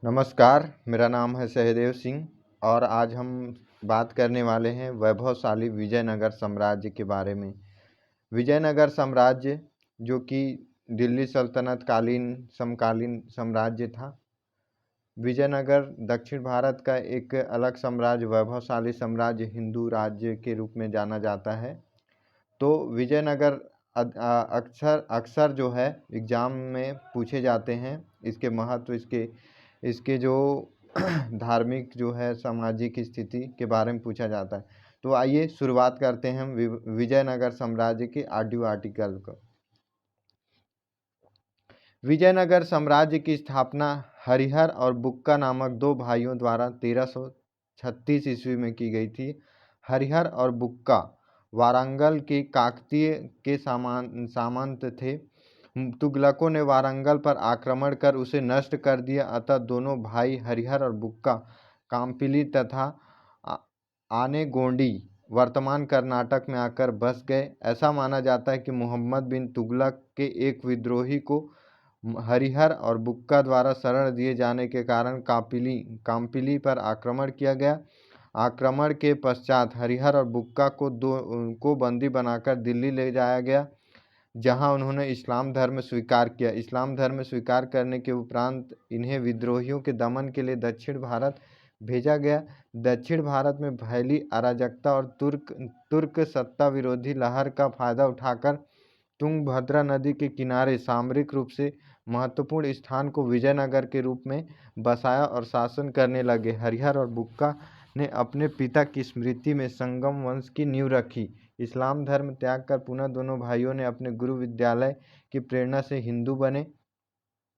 नमस्कार, मेरा नाम है सहदेव सिंह और आज हम बात करने वाले हैं वैभवशाली विजयनगर साम्राज्य के बारे में। विजयनगर साम्राज्य जो कि दिल्ली सल्तनत कालीन समकालीन साम्राज्य था। विजयनगर दक्षिण भारत का एक अलग साम्राज्य, वैभवशाली साम्राज्य, हिंदू राज्य के रूप में जाना जाता है। तो विजयनगर अक्सर अक्सर जो है एग्ज़ाम में पूछे जाते हैं। इसके महत्व, इसके जो धार्मिक जो है सामाजिक स्थिति के बारे में पूछा जाता है। तो आइए शुरुआत करते हैं हम विजयनगर साम्राज्य के ऑडियो आर्टिकल को। विजयनगर साम्राज्य की स्थापना हरिहर और बुक्का नामक दो भाइयों द्वारा 1336 ईस्वी में की गई थी। हरिहर और बुक्का वारंगल के काकतीय के सामंत थे। तुगलकों ने वारंगल पर आक्रमण कर उसे नष्ट कर दिया, अतः दोनों भाई हरिहर और बुक्का काम्पिली तथा आनेगोंडी वर्तमान कर्नाटक में आकर बस गए। ऐसा माना जाता है कि मोहम्मद बिन तुगलक के एक विद्रोही को हरिहर और बुक्का द्वारा शरण दिए जाने के कारण काम्पिली पर आक्रमण किया गया। आक्रमण के पश्चात हरिहर और बुक्का को बंदी बनाकर दिल्ली ले जाया गया, जहां उन्होंने इस्लाम धर्म स्वीकार किया। इस्लाम धर्म स्वीकार करने के उपरांत इन्हें विद्रोहियों के दमन के लिए दक्षिण भारत भेजा गया। दक्षिण भारत में फैली अराजकता और तुर्क सत्ता विरोधी लहर का फायदा उठाकर तुंगभद्रा नदी के किनारे सामरिक रूप से महत्वपूर्ण स्थान को विजयनगर के रूप में बसाया और शासन करने लगे। हरिहर और बुक्का ने अपने पिता की स्मृति में संगम वंश की नींव रखी। इस्लाम धर्म त्याग कर पुनः दोनों भाइयों ने अपने गुरु विद्यालय की प्रेरणा से हिंदू बने।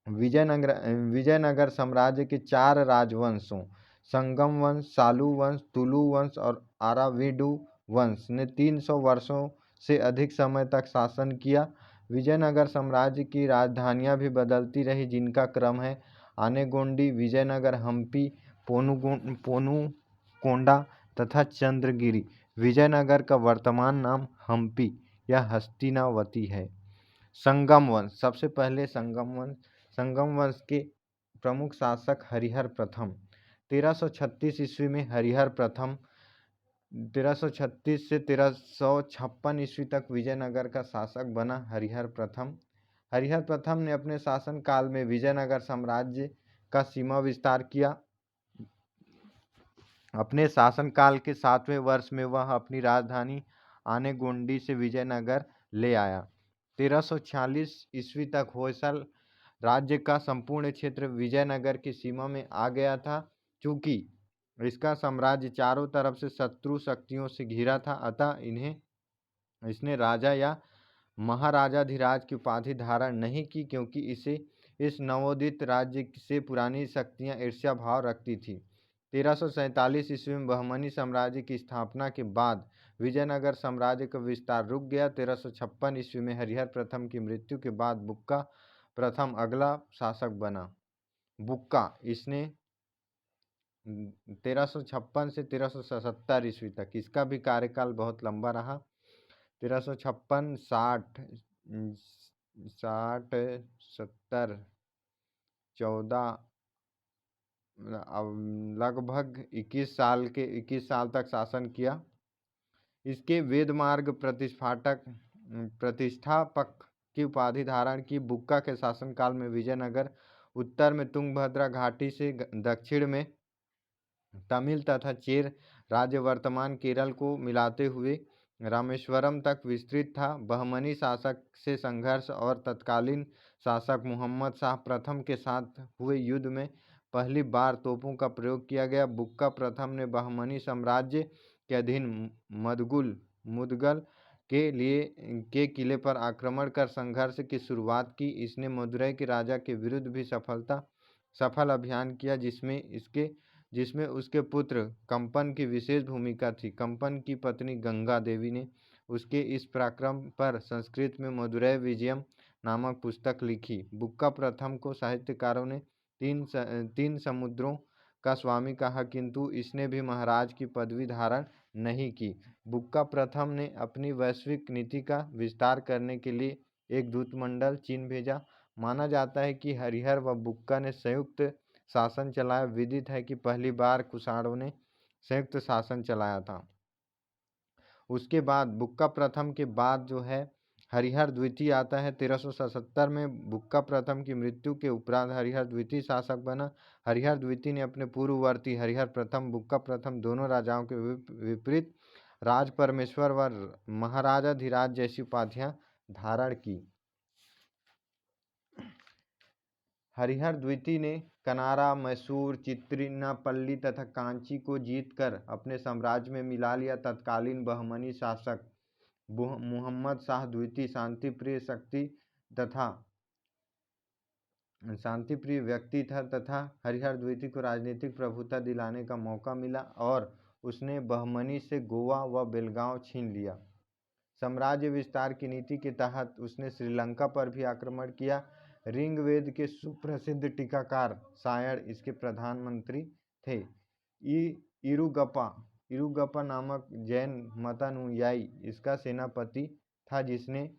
विजयनगर साम्राज्य के 4 राजवंशों संगम वंश, सालू वंश, तुलु वंश और आराविडु वंश ने 300 वर्षों से अधिक समय तक शासन किया। विजयनगर साम्राज्य की राजधानियां भी बदलती रही, जिनका क्रम है आनेगोंडी, विजयनगर, हम्पी, पोनुकोंडा तथा चंद्रगिरी। विजयनगर का वर्तमान नाम हम्पी या हस्तिनावती है। संगम वंश, सबसे पहले संगम वंश के प्रमुख शासक हरिहर प्रथम। 1336 ईस्वी में हरिहर प्रथम 1336 से 1356 ईस्वी तक विजयनगर का शासक बना। हरिहर प्रथम ने अपने शासन काल में विजयनगर साम्राज्य का सीमा विस्तार किया। अपने शासनकाल के 7वें वर्ष में वह अपनी राजधानी आनेगोंडी से विजयनगर ले आया। 1346 ईस्वी तक होयसल राज्य का संपूर्ण क्षेत्र विजयनगर की सीमा में आ गया था। चूंकि इसका साम्राज्य चारों तरफ से शत्रु शक्तियों से घिरा था, अतः इसने राजा या महाराजाधिराज की उपाधि धारण नहीं की, क्योंकि इस नवोदित राज्य से पुरानी शक्तियां ईर्ष्या भाव रखती थी। 1347 ईस्वी में बहमनी साम्राज्य की स्थापना के बाद विजयनगर साम्राज्य का विस्तार रुक गया। 1356 ईस्वी में हरिहर प्रथम की मृत्यु के बाद बुक्का प्रथम अगला शासक बना। बुक्का, इसने 1356 से 1377 ईस्वी तक, इसका भी कार्यकाल बहुत लंबा रहा। 1356, 60, 70, 14, लगभग 21 साल तक शासन किया। इसके वेदमार्ग प्रतिष्ठापक की उपाधि धारण की। बुक्का के शासनकाल में विजयनगर उत्तर में तुंगभद्रा घाटी से दक्षिण में तमिल तथा चेर राज्य वर्तमान केरल को मिलाते हुए रामेश्वरम तक विस्तृत था। बहमनी शासक से संघर्ष और तत्कालीन शासक मुहम्मद शाह प्रथम के साथ हुए युद्ध में पहली बार तोपों का प्रयोग किया गया। बुक्का प्रथम ने बहमनी साम्राज्य के अधीन मुदगल के किले पर आक्रमण कर संघर्ष की शुरुआत की। इसने मदुरई के राजा के विरुद्ध भी सफल अभियान किया, जिसमें उसके पुत्र कंपन की विशेष भूमिका थी। कंपन की पत्नी गंगा देवी ने उसके इस पराक्रम पर संस्कृत में मदुरै विजयम नामक पुस्तक लिखी। बुक्का प्रथम को साहित्यकारों ने तीन समुद्रों का स्वामी कहा, किंतु इसने भी महाराज की पदवी धारण नहीं की। बुक्का प्रथम ने अपनी वैश्विक नीति का विस्तार करने के लिए एक दूतमंडल चीन भेजा। माना जाता है कि हरिहर व बुक्का ने संयुक्त शासन चलाया। विदित है कि पहली बार कुषाणों ने संयुक्त शासन चलाया था। उसके बाद बुक्का प्रथम के बाद जो है हरिहर द्वितीय आता है। 1377 में बुक्का प्रथम की मृत्यु के उपरांत हरिहर द्वितीय शासक बना। हरिहर द्वितीय ने अपने पूर्ववर्ती हरिहर प्रथम, बुक्का प्रथम दोनों राजाओं के विपरीत राज परमेश्वर व महाराजाधिराज जैसी उपाधियां धारण की। हरिहर द्वितीय ने कनारा, मैसूर, चित्रिनापल्ली तथा कांची को जीतकर अपने साम्राज्य में मिला लिया। तत्कालीन बहमनी शासक मुहम्मद शाह द्वितीय शांतिप्रिय व्यक्ति था तथा हरिहर द्वितीय को राजनीतिक प्रभुत्व दिलाने का मौका मिला और उसने बहमनी से गोवा व बेलगांव छीन लिया। साम्राज्य विस्तार की नीति के तहत उसने श्रीलंका पर भी आक्रमण किया। ऋग्वेद के सुप्रसिद्ध टीकाकार सायण इसके प्रधानमंत्री थे। इरुगप्पा नामक जैन मतानुयायी इसका सेनापति था, जिसने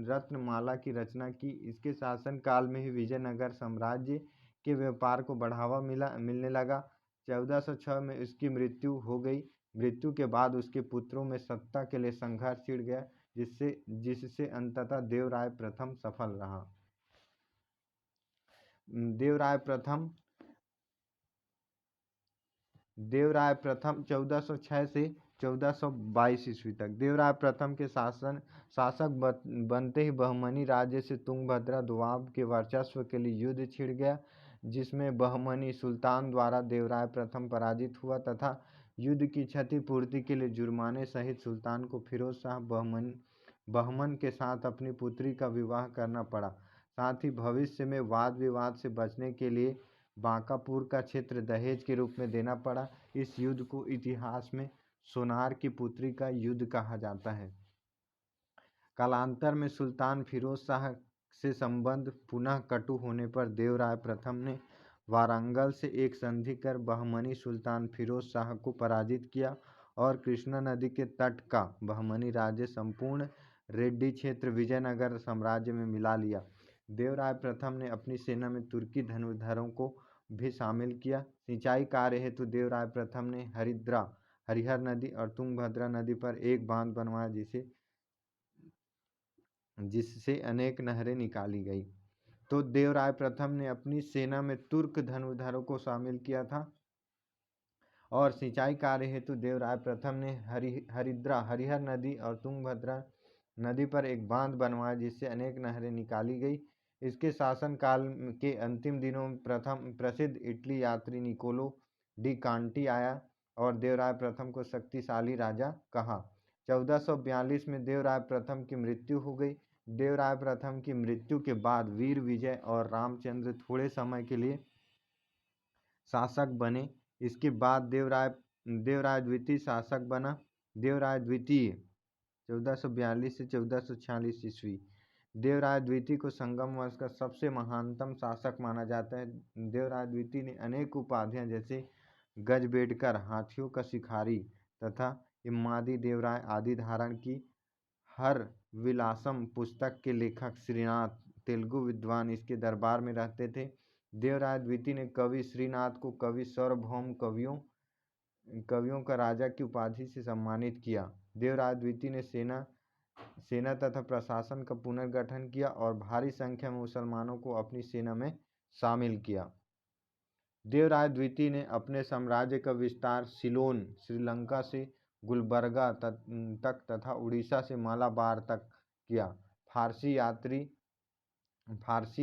रत्नमाला की रचना की। इसके शासन काल में ही विजयनगर साम्राज्य के व्यापार को बढ़ावा मिलने लगा। 1406 में उसकी मृत्यु हो गई। मृत्यु के बाद उसके पुत्रों में सत्ता के लिए संघर्ष छिड़ गया, जिससे अंततः देवराय प्रथम सफल रहा। देवराय प्रथम 1406 से 1422 ईस्वी तक। देवराय प्रथम के शासक बनते ही बहमनी राज्य से तुंगभद्रा दोआब के वर्चस्व के लिए युद्ध छिड़ गया, जिसमें बहमनी सुल्तान द्वारा देवराय प्रथम पराजित हुआ तथा युद्ध की क्षतिपूर्ति के लिए जुर्माने सहित सुल्तान को फिरोज शाह बहमन के साथ अपनी पुत्री का विवाह करना पड़ा। साथ ही भविष्य में वाद विवाद से बचने के लिए बांकापुर का क्षेत्र दहेज के रूप में देना पड़ा। इस युद्ध को इतिहास में सोनार की पुत्री का युद्ध कहा जाता है। कालांतर में सुल्तान फिरोज शाह से संबंध पुनः कटु होने पर देवराय प्रथम ने वारंगल से एक संधि कर बहमनी सुल्तान फिरोज शाह को पराजित किया और कृष्णा नदी के तट का बहमनी राज्य संपूर्ण रेड्डी क्षेत्र विजयनगर साम्राज्य में मिला लिया। देवराय प्रथम ने अपनी सेना में तुर्की धनुर्धरों को भी शामिल किया। सिंचाई कार्य हेतु देवराय प्रथम ने हरिहर नदी और तुंगभद्रा नदी पर एक बांध बनवाया, जिससे अनेक नहरें निकाली गई। तो देवराय प्रथम ने अपनी सेना में तुर्क धनुर्धरों को शामिल किया था और सिंचाई कार्य हेतु देवराय प्रथम ने हरिहर नदी और तुंगभद्रा नदी पर एक बांध बनवाया, जिससे अनेक नहरें निकाली गई। इसके शासनकाल के अंतिम दिनों में प्रसिद्ध इटली यात्री निकोलो डी कांटी आया और देवराय प्रथम को शक्तिशाली राजा कहा। 1442 में देवराय प्रथम की मृत्यु हो गई। देवराय प्रथम की मृत्यु के बाद वीर विजय और रामचंद्र थोड़े समय के लिए शासक बने। इसके बाद देवराय द्वितीय शासक बना। देवराय द्वितीय 1442 से 1446 ईस्वी। देवराय द्वितीय को संगम वंश का सबसे महानतम शासक माना जाता है। देवराय द्वितीय ने अनेक उपाधियां जैसे गजबेडकर, हाथियों का शिकारी तथा इम्मादी देवराय आदि धारण की। हर विलासम पुस्तक के लेखक श्रीनाथ तेलुगु विद्वान इसके दरबार में रहते थे। देवराय द्वितीय ने कवि श्रीनाथ को कवि सार्वभौम कवियों का राजा की उपाधि से सम्मानित किया। देवराय द्वितीय ने सेना तथा प्रशासन का पुनर्गठन किया और भारी संख्या में मुसलमानों को अपनी सेना में शामिल किया। देवराय द्वितीय ने अपने साम्राज्य का विस्तार सिलोन, श्रीलंका से गुलबर्गा तक तथा उड़ीसा से मालाबार तक किया। फारसी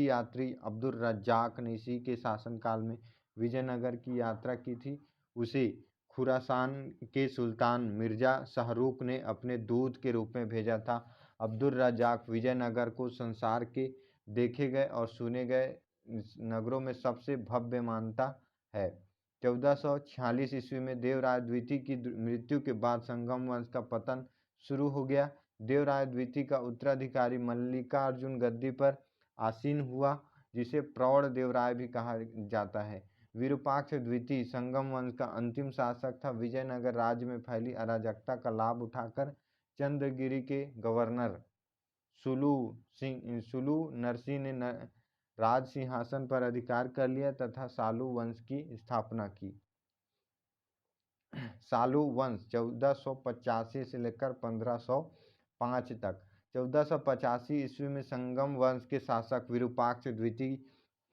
यात्री अब्दुल रज्जाक ने इसी के शासनकाल में विजयनगर की यात्रा की थी। उसे खुरासान के सुल्तान मिर्जा शाहरुख ने अपने दूत के रूप में भेजा था। अब्दुल रज्जाक विजयनगर को संसार के देखे गए और सुने गए नगरों में सबसे भव्य मानता है। 1446 ईस्वी में देवराय द्वितीय की मृत्यु के बाद संगम वंश का पतन शुरू हो गया। देवराय द्वितीय का उत्तराधिकारी मल्लिकार्जुन गद्दी पर आसीन हुआ, जिसे प्रौढ़ देवराय भी कहा जाता है। विरूपाक्ष द्वितीय संगम वंश का अंतिम शासक था। विजयनगर राज्य में फैली अराजकता का लाभ उठाकर चंद्रगिरी के गवर्नर सुलू नरसिंह ने राज सिंहासन पर अधिकार कर लिया तथा सालू वंश की स्थापना की। सालू वंश 1485 से लेकर 1505 तक। 1485 ईस्वी में संगम वंश के शासक विरूपाक्ष द्वितीय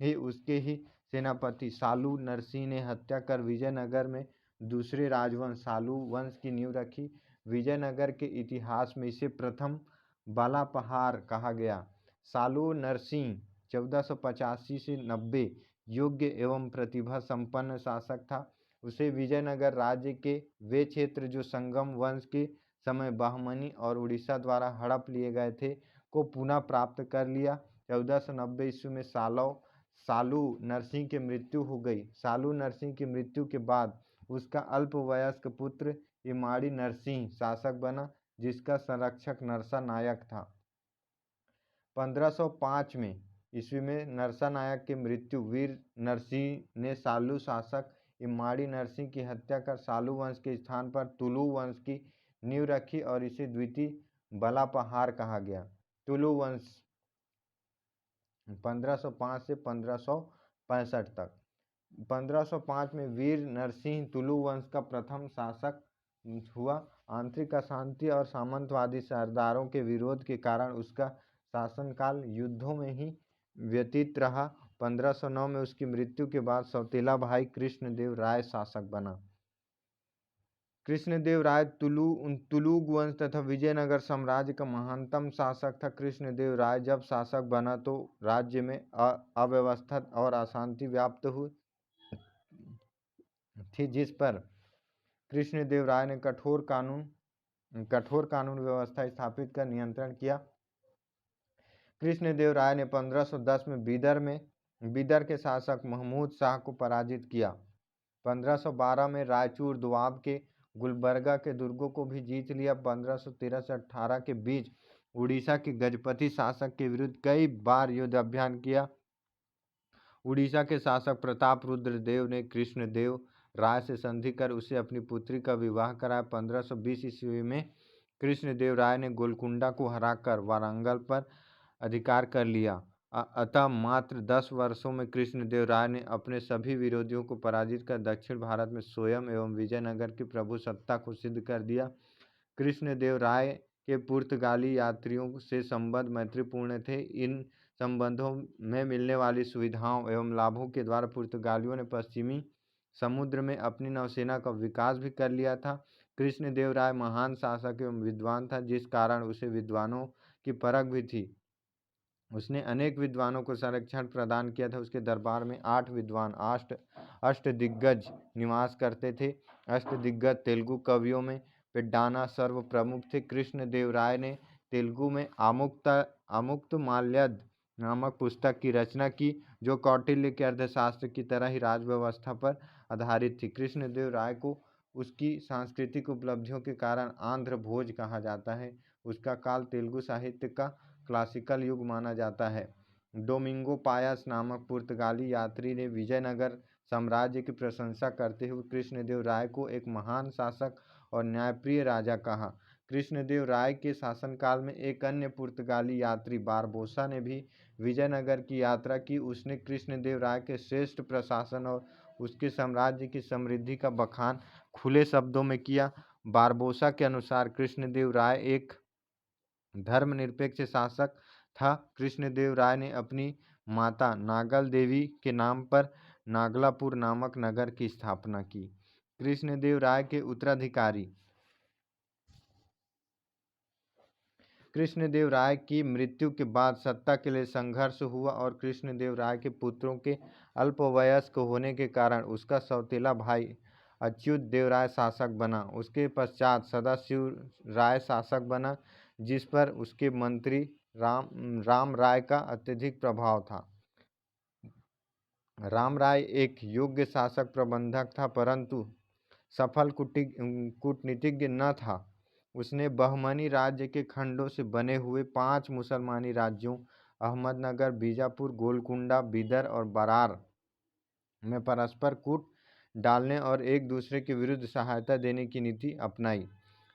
ही उसके ही सेनापति सालू नरसिंह ने हत्या कर विजयनगर में दूसरे राजवंश सालू वंश की नींव रखी। विजयनगर के इतिहास में इसे प्रथम बालापहार कहा गया। सालू नरसिंह 1485 से 90 योग्य एवं प्रतिभा संपन्न शासक था। उसे विजयनगर राज्य के वे क्षेत्र जो संगम वंश के समय बहमनी और उड़ीसा द्वारा हड़प लिए गए थे को पुनः प्राप्त कर लिया। 1490 ईस्वी में सालू नरसिंह की मृत्यु हो गई। सालू नरसिंह की मृत्यु के बाद उसका अल्पवयस्क पुत्र इमाड़ी नरसिंह शासक बना, जिसका संरक्षक नरसा नायक था। 1505 में ईस्वी में नरसा नायक की मृत्यु वीर नरसिंह ने सालू शासक इमाड़ी नरसिंह की हत्या कर सालू वंश के स्थान पर तुलु वंश की नींव रखी और इसे द्वितीय बलापहार कहा गया। तुलु वंश 1505 से 1565 तक। 1505 में वीर नरसिंह तुलु वंश का प्रथम शासक हुआ। आंतरिक अशांति और सामंतवादी सरदारों के विरोध के कारण उसका शासनकाल युद्धों में ही व्यतीत रहा। 1509 में उसकी मृत्यु के बाद सौतेला भाई कृष्णदेव राय शासक बना। कृष्णदेव राय तुलुग वंश तथा विजयनगर साम्राज्य का महानतम शासक था। कृष्णदेव राय जब शासक बना तो राज्य में अव्यवस्था और अशांति व्याप्त हुई थी, जिस पर कृष्णदेव राय ने कठोर कानून व्यवस्था स्थापित कर नियंत्रण किया। कृष्णदेव राय ने 1510 में बीदर के शासक महमूद शाह को पराजित किया। 1512 में रायचूर दोआब के गुलबर्गा के दुर्गों को भी जीत लिया। 1513 से 18 के बीच उड़ीसा के गजपति शासक के विरुद्ध कई बार युद्ध अभियान किया। उड़ीसा के शासक प्रताप रुद्र देव ने कृष्णदेव राय से संधि कर उसे अपनी पुत्री का विवाह कराया। 1520 ईस्वी में कृष्णदेव राय ने गोलकुंडा को हराकर वारंगल पर अधिकार कर लिया। अतः मात्र 10 वर्षों में कृष्णदेव राय ने अपने सभी विरोधियों को पराजित कर दक्षिण भारत में स्वयं एवं विजयनगर की प्रभुसत्ता को सिद्ध कर दिया। कृष्णदेव राय के पुर्तगाली यात्रियों से संबंध मैत्रीपूर्ण थे। इन संबंधों में मिलने वाली सुविधाओं एवं लाभों के द्वारा पुर्तगालियों ने पश्चिमी समुद्र में अपनी नौसेना का विकास भी कर लिया था। कृष्णदेव राय महान शासक एवं विद्वान था, जिस कारण उसे विद्वानों की परख भी थी। उसने अनेक विद्वानों को संरक्षण प्रदान किया था। उसके दरबार में 8 विद्वान अष्टदिग्गज निवास करते थे। अष्टदिग्गज तेलुगु कवियों में पेड्डाना सर्व प्रमुख थे। कृष्णदेव राय ने तेलुगु में आमुक्तमाल्यद नामक पुस्तक की रचना की, जो कौटिल्य के अर्थशास्त्र की तरह ही राजव्यवस्था पर आधारित थी। कृष्णदेव राय को उसकी सांस्कृतिक उपलब्धियों के कारण आंध्र भोज कहा जाता है। उसका काल तेलुगु साहित्य का क्लासिकल युग माना जाता है। डोमिंगो पायस नामक पुर्तगाली यात्री ने विजयनगर साम्राज्य की प्रशंसा करते हुए कृष्णदेव राय को एक महान शासक और न्यायप्रिय राजा कहा। कृष्णदेव राय के शासनकाल में एक अन्य पुर्तगाली यात्री बारबोसा ने भी विजयनगर की यात्रा की। उसने कृष्णदेव राय के श्रेष्ठ प्रशासन और उसके साम्राज्य की समृद्धि का बखान खुले शब्दों में किया। बारबोसा के अनुसार कृष्णदेव राय एक धर्मनिरपेक्ष शासक था। कृष्णदेव राय ने अपनी माता नागल देवी के नाम पर नागलापुर नामक नगर की स्थापना की। कृष्णदेव राय के उत्तराधिकारी कृष्णदेव राय की मृत्यु के बाद सत्ता के लिए संघर्ष हुआ और कृष्णदेव राय के पुत्रों के अल्पवयस्क होने के कारण उसका सौतेला भाई अच्युत देव राय शासक बना। उसके पश्चात सदाशिव राय शासक बना, जिस पर उसके मंत्री राम राय का अत्यधिक प्रभाव था। राम राय एक योग्य शासक प्रबंधक था, परंतु सफल कूटनीतिज्ञ न था। उसने बहमनी राज्य के खंडों से बने हुए 5 मुसलमानी राज्यों अहमदनगर, बीजापुर, गोलकुंडा, बीदर और बरार में परस्पर कूट डालने और एक दूसरे के विरुद्ध सहायता देने की नीति अपनाई।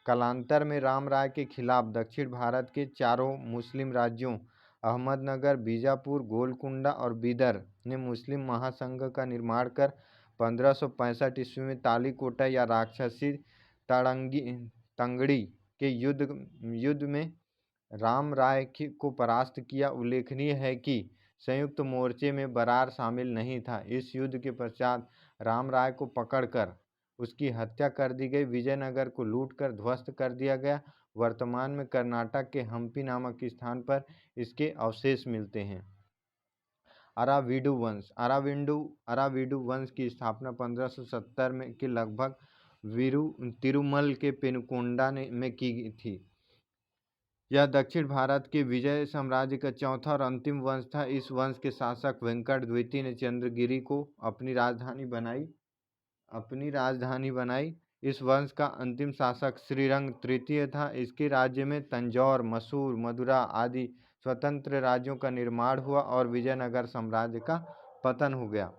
कालांतर में राम राय के खिलाफ दक्षिण भारत के चारों मुस्लिम राज्यों अहमदनगर, बीजापुर, गोलकुंडा और बीदर ने मुस्लिम महासंघ का निर्माण कर 1565 ईस्वी में तालीकोटा या राक्षसी तंगड़ी के युद्ध में राम राय को परास्त किया। उल्लेखनीय है कि संयुक्त मोर्चे में बरार शामिल नहीं था। इस युद्ध के पश्चात राम राय को पकड़कर उसकी हत्या कर दी गई। विजयनगर को लूटकर ध्वस्त कर दिया गया। वर्तमान में कर्नाटक के हम्पी नामक स्थान पर इसके अवशेष मिलते हैं। अराविडु वंश अराविडु वंश की स्थापना 1570 में के लगभग तिरुमल के पेनुकोंडा में की थी। यह दक्षिण भारत के विजय साम्राज्य का चौथा और अंतिम वंश था। इस वंश के शासक वेंकट द्वितीय ने चंद्रगिरी को अपनी राजधानी बनाई। इस वंश का अंतिम शासक श्रीरंग तृतीय था। इसके राज्य में तंजौर, मैसूर, मदुरा आदि स्वतंत्र राज्यों का निर्माण हुआ और विजयनगर साम्राज्य का पतन हो गया।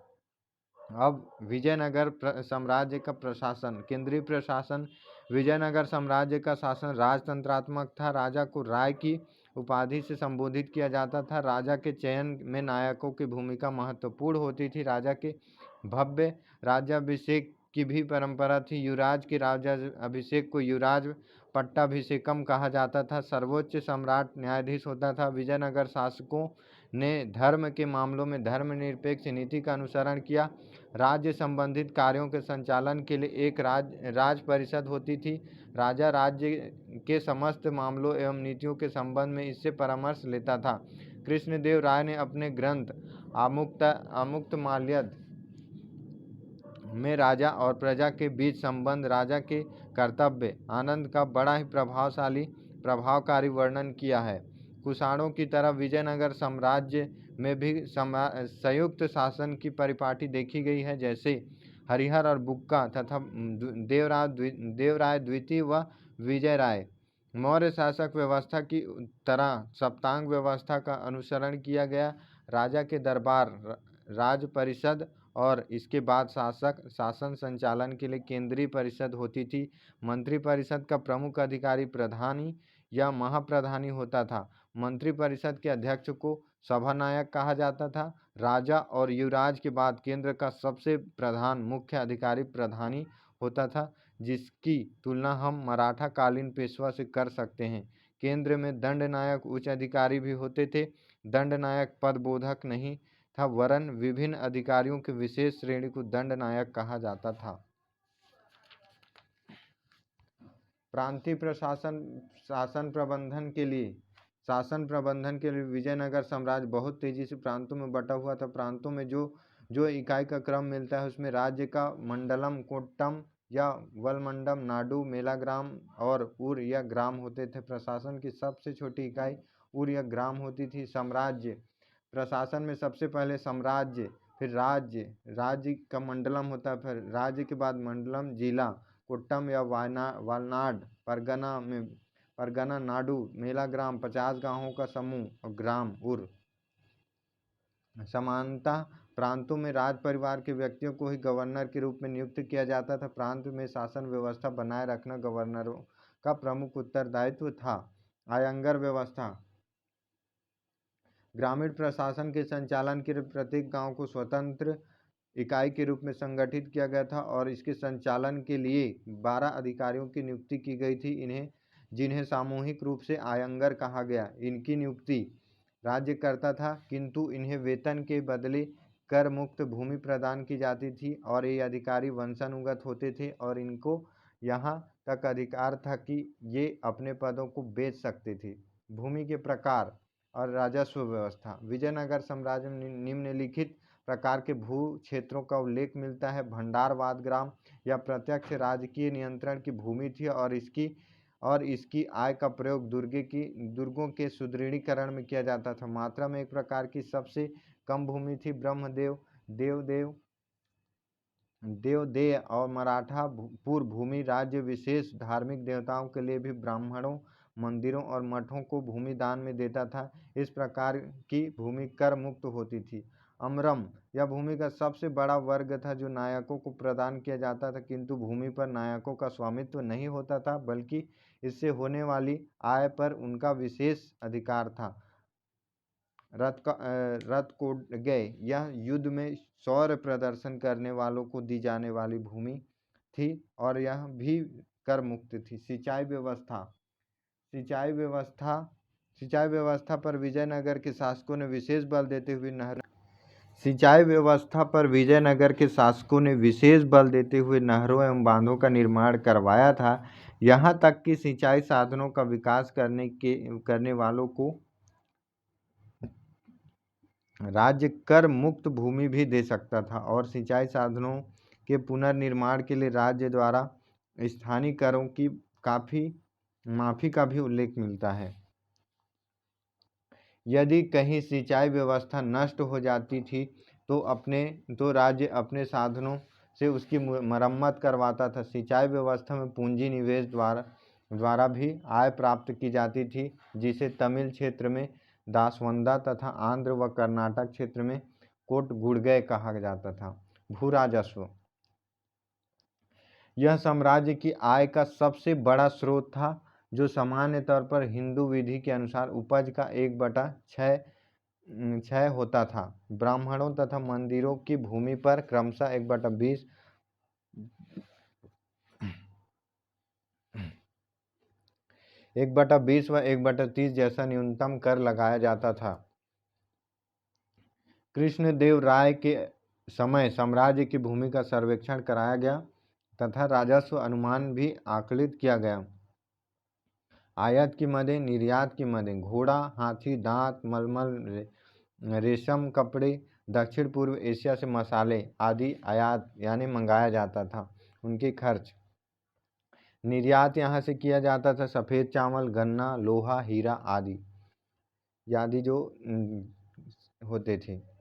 अब विजयनगर साम्राज्य का प्रशासन। केंद्रीय प्रशासन। विजयनगर साम्राज्य का शासन राजतंत्रात्मक था। राजा को राय की उपाधि से संबोधित किया जाता था। राजा के चयन में नायकों की भूमिका महत्वपूर्ण होती थी। राजा के भव्य राज्याभिषेक की भी परंपरा थी। युवराज के राज्याभिषेक को युवराज पट्टाभिषेकम कहा जाता था। सर्वोच्च सम्राट न्यायाधीश होता था। विजयनगर शासकों ने धर्म के मामलों में धर्मनिरपेक्ष नीति का अनुसरण किया। राज्य संबंधित कार्यों के संचालन के लिए एक राज परिषद होती थी। राजा राज्य के समस्त मामलों एवं नीतियों के संबंध में इससे परामर्श लेता था। कृष्णदेव राय ने अपने ग्रंथ आमुक्तमाल्यद में राजा और प्रजा के बीच संबंध, राजा के कर्तव्य आनंद का बड़ा ही प्रभावकारी वर्णन किया है। कुषाणों की तरह विजयनगर साम्राज्य में भी संयुक्त शासन की परिपाटी देखी गई है, जैसे हरिहर और बुक्का तथा देवराय द्वितीय व विजय राय। मौर्य शासक व्यवस्था की तरह सप्तांग व्यवस्था का अनुसरण किया गया। राजा के दरबार, राज परिषद और इसके बाद शासन संचालन के लिए केंद्रीय परिषद होती थी। मंत्री परिषद का प्रमुख अधिकारी प्रधानी या महाप्रधानी होता था। मंत्री परिषद के अध्यक्ष को सभानायक कहा जाता था। राजा और युवराज के बाद केंद्र का सबसे प्रधान मुख्य अधिकारी प्रधानी होता था, जिसकी तुलना हम मराठा कालीन पेशवा से कर सकते हैं। केंद्र में दंडनायक उच्च अधिकारी भी होते थे। दंडनायक पद बोधक नहीं था, वरन विभिन्न अधिकारियों की विशेष श्रेणी को दंडनायक कहा जाता था। प्रांतीय शासन प्रबंधन के लिए विजयनगर साम्राज्य बहुत तेजी से प्रांतों में बटा हुआ था। प्रांतों में जो इकाई का क्रम मिलता है उसमें राज्य का मंडलम, कोट्टम या वलमंडम, नाडु, मेलाग्राम और उर या ग्राम होते थे। प्रशासन की सबसे छोटी इकाई उर या ग्राम होती थी। साम्राज्य प्रशासन में सबसे पहले साम्राज्य, फिर राज्य का मंडलम होता है, फिर राज्य के बाद मंडलम, जिला कोट्टम या वायनाड, परगना नाडु, मेलाग्राम 50 गांवों का समूह और ग्राम उर। समानतः प्रांतों में राज परिवार के व्यक्तियों को ही गवर्नर के रूप में नियुक्त किया जाता था। प्रांत में शासन व्यवस्था बनाए रखना गवर्नरों का प्रमुख उत्तरदायित्व था। आयंगर व्यवस्था। ग्रामीण प्रशासन के संचालन के लिए प्रत्येक गांव को स्वतंत्र इकाई के रूप में संगठित किया गया था और इसके संचालन के लिए 12 अधिकारियों की नियुक्ति की गई थी, जिन्हें सामूहिक रूप से आयंगर कहा गया। इनकी नियुक्ति राज्य करता था, किंतु इन्हें वेतन के बदले कर मुक्त भूमि प्रदान की जाती थी और ये अधिकारी वंशानुगत होते थे और इनको यहाँ तक अधिकार था कि ये अपने पदों को बेच सकते थे। भूमि के प्रकार और राजस्व व्यवस्था। विजयनगर साम्राज्य में निम्नलिखित प्रकार के भू क्षेत्रों का उल्लेख मिलता है। भंडारवाद ग्राम या प्रत्यक्ष राजकीय नियंत्रण की भूमि थी और इसकी आय का प्रयोग दुर्गों के सुदृढ़ीकरण में किया जाता था। मात्रा में एक प्रकार की सबसे कम भूमि थी। ब्रह्मदेव, देवदेय और मराठा पूर्व भूमि राज्य विशेष धार्मिक देवताओं के लिए भी ब्राह्मणों, मंदिरों और मठों को भूमि दान में देता था। इस प्रकार की भूमि कर मुक्त होती थी। अमरम यह भूमि का सबसे बड़ा वर्ग था जो नायकों को प्रदान किया जाता था, किंतु भूमि पर नायकों का स्वामित्व नहीं होता था, बल्कि इससे होने वाली आय पर उनका विशेष अधिकार था। रथ कोट गए। यह युद्ध में शौर्य प्रदर्शन करने वालों को दी जाने वाली भूमि थी और यह भी कर मुक्त थी। सिंचाई व्यवस्था पर विजयनगर के शासकों ने विशेष बल देते हुए नहरों एवं बांधों का निर्माण करवाया था। यहाँ तक कि सिंचाई साधनों का विकास करने वालों को राज्य कर मुक्त भूमि भी दे सकता था और सिंचाई साधनों के पुनर्निर्माण के लिए राज्य द्वारा स्थानीय करों की माफी का भी उल्लेख मिलता है। यदि कहीं सिंचाई व्यवस्था नष्ट हो जाती थी तो राज्य अपने साधनों से उसकी मरम्मत करवाता था। सिंचाई व्यवस्था में पूंजी निवेश द्वारा भी आय प्राप्त की जाती थी, जिसे तमिल क्षेत्र में दासवंदा तथा आंध्र व कर्नाटक क्षेत्र में कोटगुडगय कहा जाता था। भू राजस्व यह साम्राज्य की आय का सबसे बड़ा स्रोत था, जो सामान्य तौर पर हिंदू विधि के अनुसार उपज का 1/6 होता था। ब्राह्मणों तथा मंदिरों की भूमि पर क्रमशः 1/20 व 1/30 जैसा न्यूनतम कर लगाया जाता था। कृष्णदेव राय के समय साम्राज्य की भूमि का सर्वेक्षण कराया गया तथा राजस्व अनुमान भी आकलित किया गया। आयात की मदें, निर्यात की मदें, घोड़ा, हाथी दांत, मलमल, रेशम कपड़े, दक्षिण पूर्व एशिया से मसाले आदि आयात यानी मंगाया जाता था। उनके खर्च निर्यात यहाँ से किया जाता था सफ़ेद चावल, गन्ना, लोहा, हीरा आदि जो होते थे।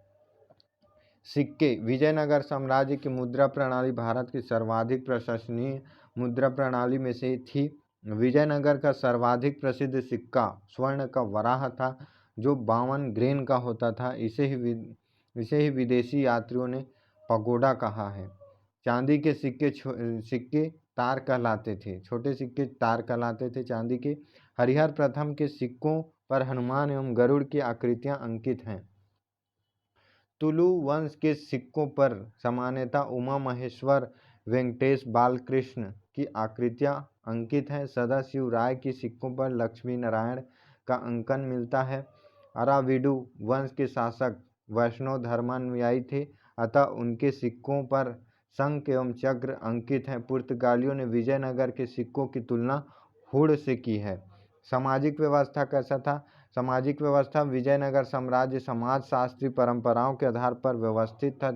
सिक्के विजयनगर साम्राज्य की मुद्रा प्रणाली भारत की सर्वाधिक प्रशंसनीय मुद्रा प्रणाली में से थी। विजयनगर का सर्वाधिक प्रसिद्ध सिक्का स्वर्ण का वराह था, जो 52 ग्रेन का होता था। इसे ही विदेशी यात्रियों ने पगोडा कहा है। चांदी के सिक्के तार कहलाते थे, छोटे सिक्के तार कहलाते थे चांदी के। हरिहर प्रथम के सिक्कों पर हनुमान एवं गरुड़ की आकृतियां अंकित हैं। तुलु वंश के सिक्कों पर सामान्यतः उमा महेश्वर, वेंकटेश बालकृष्ण की आकृतियां अंकित हैं। सदाशिव राय के सिक्कों पर लक्ष्मी नारायण का अंकन मिलता है। अराविडु वंश के शासक वैष्णव धर्मानुयायी थे, अतः उनके सिक्कों पर शंख एवं चक्र अंकित हैं। पुर्तगालियों ने विजयनगर के सिक्कों की तुलना हुड़ से की है। सामाजिक व्यवस्था कैसा था? सामाजिक व्यवस्था विजयनगर साम्राज्य समाजशास्त्री परंपराओं के आधार पर व्यवस्थित था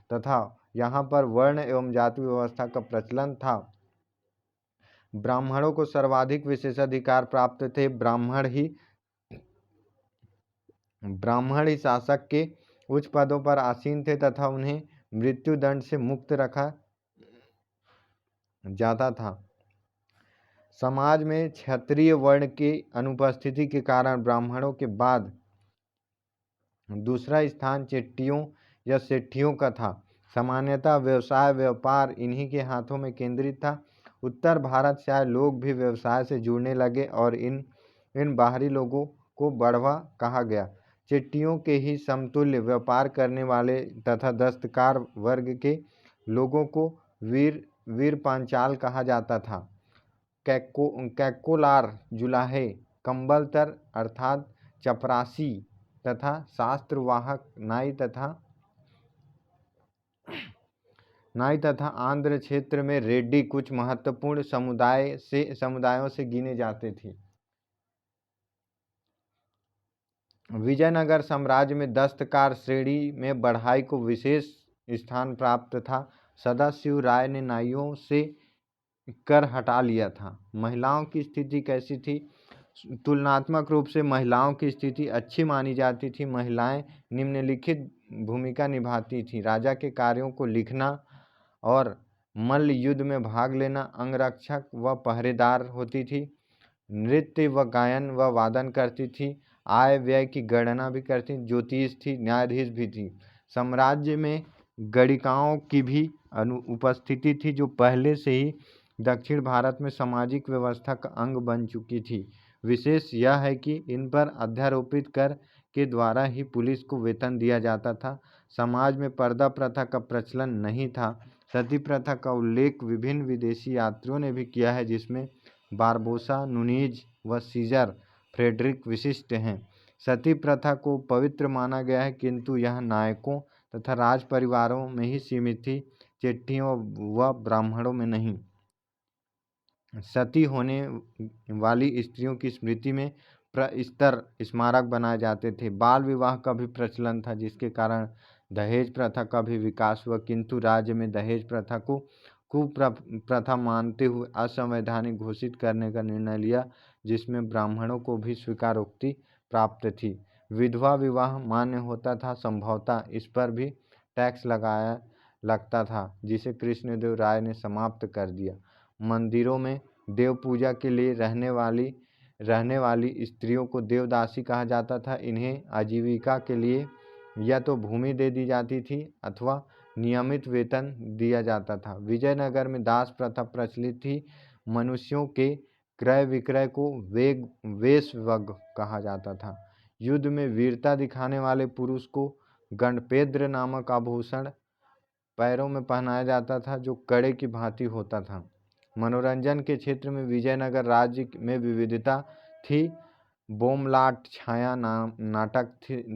तथा यहाँ पर वर्ण एवं जाति व्यवस्था का प्रचलन था। ब्राह्मणों को सर्वाधिक विशेषाधिकार प्राप्त थे। ब्राह्मण ही शासक के उच्च पदों पर आसीन थे तथा उन्हें मृत्युदंड से मुक्त रखा जाता था। समाज में क्षत्रिय वर्ण की अनुपस्थिति के कारण ब्राह्मणों के बाद दूसरा स्थान चेट्टियों या सेठियों का था। सामान्यतः व्यवसाय व्यापार इन्हीं के हाथों में केंद्रित था। उत्तर भारत से आए लोग भी व्यवसाय से जुड़ने लगे और इन बाहरी लोगों को बढ़वा कहा गया। चेट्टियों के ही समतुल्य व्यापार करने वाले तथा दस्तकार वर्ग के लोगों को वीर पांचाल कहा जाता था। कैकोलार, जुलाहे, कंबलतर अर्थात चपरासी तथा शास्त्रवाहक नाई तथा आंध्र क्षेत्र में रेड्डी कुछ महत्वपूर्ण समुदायों से गिने जाते थे। विजयनगर साम्राज्य में दस्तकार श्रेणी में बढ़ाई को विशेष स्थान प्राप्त था। सदाशिव राय ने नाइयों से कर हटा लिया था। महिलाओं की स्थिति कैसी थी? तुलनात्मक रूप से महिलाओं की स्थिति अच्छी मानी जाती थी। महिलाएं निम्नलिखित भूमिका निभाती थीं: राजा के कार्यों को लिखना और मल्ल युद्ध में भाग लेना, अंगरक्षक व पहरेदार होती थी, नृत्य व गायन व वादन करती थी, आय व्यय की गणना भी करती, ज्योतिष थी, न्यायाधीश भी थी। साम्राज्य में गणिकाओं की भी उपस्थिति थी, जो पहले से ही दक्षिण भारत में सामाजिक व्यवस्था का अंग बन चुकी थी। विशेष यह है कि इन पर अध्यारोपित कर के द्वारा ही पुलिस को वेतन दिया जाता था। समाज में पर्दा प्रथा का प्रचलन नहीं था। सती प्रथा का उल्लेख विभिन्न विदेशी यात्रियों ने भी किया है, जिसमें बारबोसा, नुनीज व सीजर फ्रेडरिक विशिष्ट हैं। सती प्रथा को पवित्र माना गया है, किंतु यह नायकों तथा राज परिवारों में ही सीमित थी, चेट्टियों व ब्राह्मणों में नहीं। सती होने वाली स्त्रियों की स्मृति में प्रस्तर स्मारक बनाए जाते थे। बाल विवाह का भी प्रचलन था, जिसके कारण दहेज प्रथा का भी विकास हुआ, किंतु राज्य में दहेज प्रथा को कुप्रथा मानते हुए असंवैधानिक घोषित करने का निर्णय लिया, जिसमें ब्राह्मणों को भी स्वीकारोक्ति प्राप्त थी। विधवा विवाह मान्य होता था, संभवतः इस पर भी टैक्स लगाया लगता था, जिसे कृष्णदेव राय ने समाप्त कर दिया। मंदिरों में देव पूजा के लिए रहने वाली स्त्रियों को देवदासी कहा जाता था। इन्हें आजीविका के लिए या तो भूमि दे दी जाती थी अथवा नियमित वेतन दिया जाता था। विजयनगर में दास प्रथा प्रचलित थी। मनुष्यों के क्रय विक्रय को वेश्यवग कहा जाता था। युद्ध में वीरता दिखाने वाले पुरुष को गणपेद्र नामक आभूषण पैरों में पहनाया जाता था, जो कड़े की भांति होता था। मनोरंजन के क्षेत्र में विजयनगर राज्य में विविधता थी। बोमलाट छाया नाटक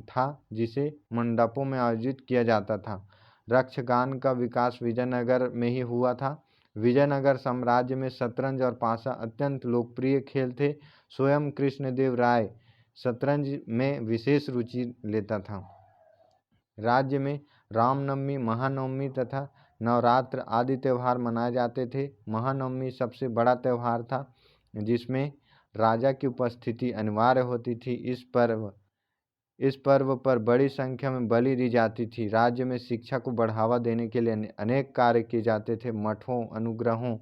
था, जिसे मंडपों में आयोजित किया जाता था। रक्षगान का विकास विजयनगर में ही हुआ था। विजयनगर साम्राज्य में शतरंज और पासा अत्यंत लोकप्रिय खेल थे। स्वयं कृष्णदेव राय शतरंज में विशेष रुचि लेता था। राज्य में रामनवमी, महानवमी तथा नवरात्र आदि त्यौहार मनाए जाते थे। महानवमी सबसे बड़ा त्यौहार था, जिसमें राजा की उपस्थिति अनिवार्य होती थी। इस पर्व पर बड़ी संख्या में बलि दी जाती थी। राज्य में शिक्षा को बढ़ावा देने के लिए अनेक कार्य किए जाते थे। मठों, अनुग्रहों,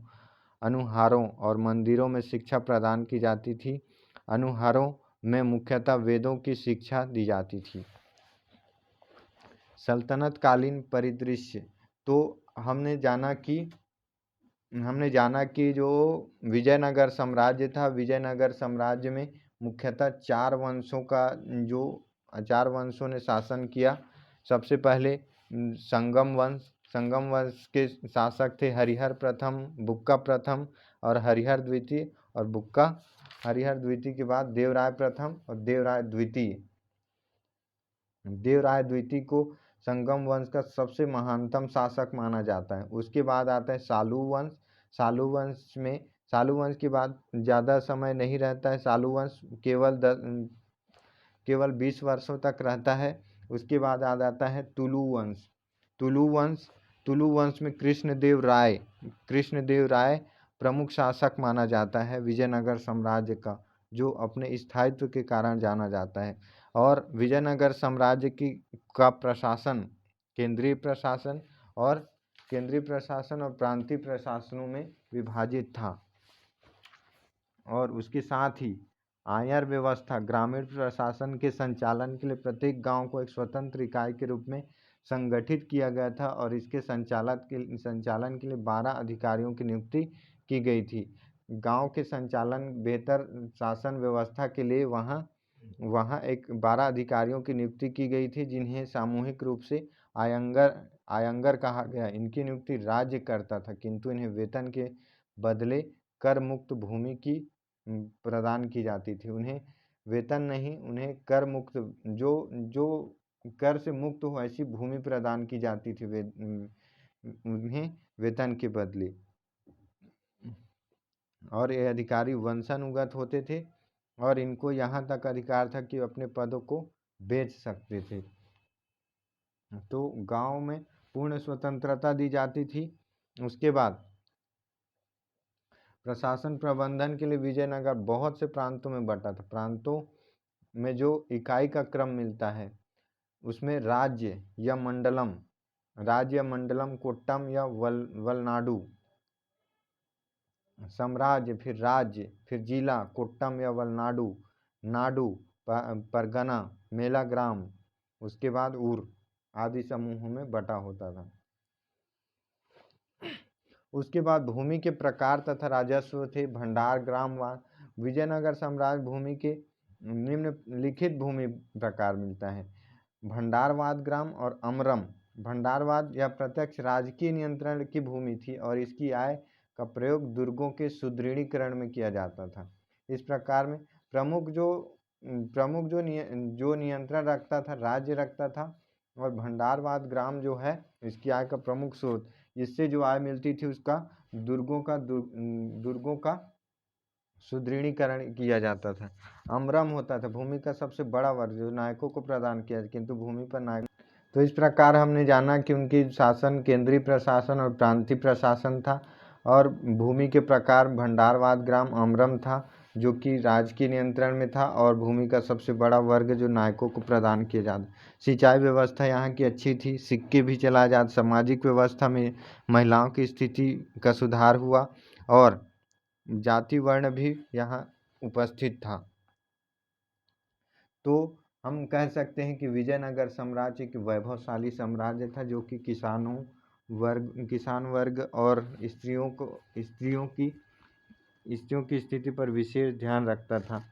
अनुहारों और मंदिरों में शिक्षा प्रदान की जाती थी। अनुहारों में मुख्यतः वेदों की शिक्षा दी जाती थी। सल्तनत कालीन परिदृश्य, तो हमने जाना कि जो विजयनगर साम्राज्य था, विजयनगर साम्राज्य में मुख्यतः चार वंशों ने शासन किया। सबसे पहले संगम वंश के शासक थे हरिहर प्रथम, बुक्का प्रथम और हरिहर द्वितीय, और हरिहर द्वितीय के बाद देवराय प्रथम और देवराय द्वितीय। देवराय द्वितीय को संगम वंश का सबसे महानतम शासक माना जाता है। उसके बाद आता है सालू वंश। सालू वंश के बाद ज़्यादा समय नहीं रहता है। सालू वंश केवल 20 वर्षों तक रहता है। उसके बाद आ जाता है तुलु वंश। तुलु वंश में कृष्णदेव राय प्रमुख शासक माना जाता है विजयनगर साम्राज्य का, जो अपने स्थायित्व के कारण जाना जाता है। और विजयनगर साम्राज्य का प्रशासन केंद्रीय प्रशासन और प्रांतीय प्रशासनों में विभाजित था। और उसके साथ ही आयर व्यवस्था, ग्रामीण प्रशासन के संचालन के लिए प्रत्येक गांव को एक स्वतंत्र इकाई के रूप में संगठित किया गया था, और इसके संचालन के लिए 12 अधिकारियों की नियुक्ति की गई थी। गांव के संचालन, बेहतर शासन व्यवस्था के लिए वहाँ एक 12 अधिकारियों की नियुक्ति की गई थी, जिन्हें सामूहिक रूप से आयंगर कहा गया। इनकी नियुक्ति राज्य करता था, किंतु इन्हें वेतन के बदले कर मुक्त भूमि की प्रदान की जाती थी। उन्हें वेतन नहीं, उन्हें कर मुक्त, जो कर से मुक्त हो ऐसी भूमि प्रदान की जाती थी उन्हें वेतन के बदले। और ये अधिकारी वंशानुगत होते थे, और इनको यहाँ तक अधिकार था कि अपने पदों को बेच सकते थे। तो गांव में पूर्ण स्वतंत्रता दी जाती थी। उसके बाद प्रशासन प्रबंधन के लिए विजयनगर बहुत से प्रांतों में बटा था। प्रांतों में जो इकाई का क्रम मिलता है, उसमें राज्य या मंडलम, कोट्टम या वलनाडु, साम्राज्य, फिर राज्य, फिर जिला, कोट्टम या वलनाडु, नाडु, परगना, मेला ग्राम, उसके बाद उर आदि समूहों में बटा होता था। उसके बाद भूमि के प्रकार तथा राजस्व थे। भंडार, ग्राम, विजयनगर साम्राज्य भूमि के निम्नलिखित भूमि प्रकार मिलता है। भंडारवाद ग्राम और अमरम। भंडारवाद यह प्रत्यक्ष राजकीय नियंत्रण की भूमि थी और इसकी आय का प्रयोग दुर्गों के सुदृढ़ीकरण में किया जाता था। इस प्रकार में जो नियंत्रण रखता था, राज्य रखता था, और भंडारवाद ग्राम जो है इसकी आय का प्रमुख स्रोत, इससे जो आय मिलती थी उसका दुर्गों का सुदृढ़ीकरण किया जाता था। अमरम होता था भूमि का सबसे बड़ा वर्ग जो नायकों को प्रदान किया, किंतु भूमि पर नायक। तो इस प्रकार हमने जाना कि उनकी शासन केंद्रीय प्रशासन और प्रांतीय प्रशासन था, और भूमि के प्रकार भंडारवाद ग्राम अमरम था जो कि राजकीय नियंत्रण में था, और भूमि का सबसे बड़ा वर्ग जो नायकों को प्रदान किया जाता। सिंचाई व्यवस्था यहाँ की अच्छी थी, सिक्के भी चलाए जाते, सामाजिक व्यवस्था में महिलाओं की स्थिति का सुधार हुआ और जाति वर्ण भी यहाँ उपस्थित था। तो हम कह सकते हैं कि विजयनगर साम्राज्य एक वैभवशाली साम्राज्य था जो कि किसान वर्ग और स्त्रियों की स्थिति पर विशेष ध्यान रखता था।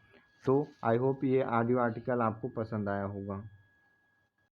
तो आई होप ये ऑडियो आर्टिकल आपको पसंद आया होगा।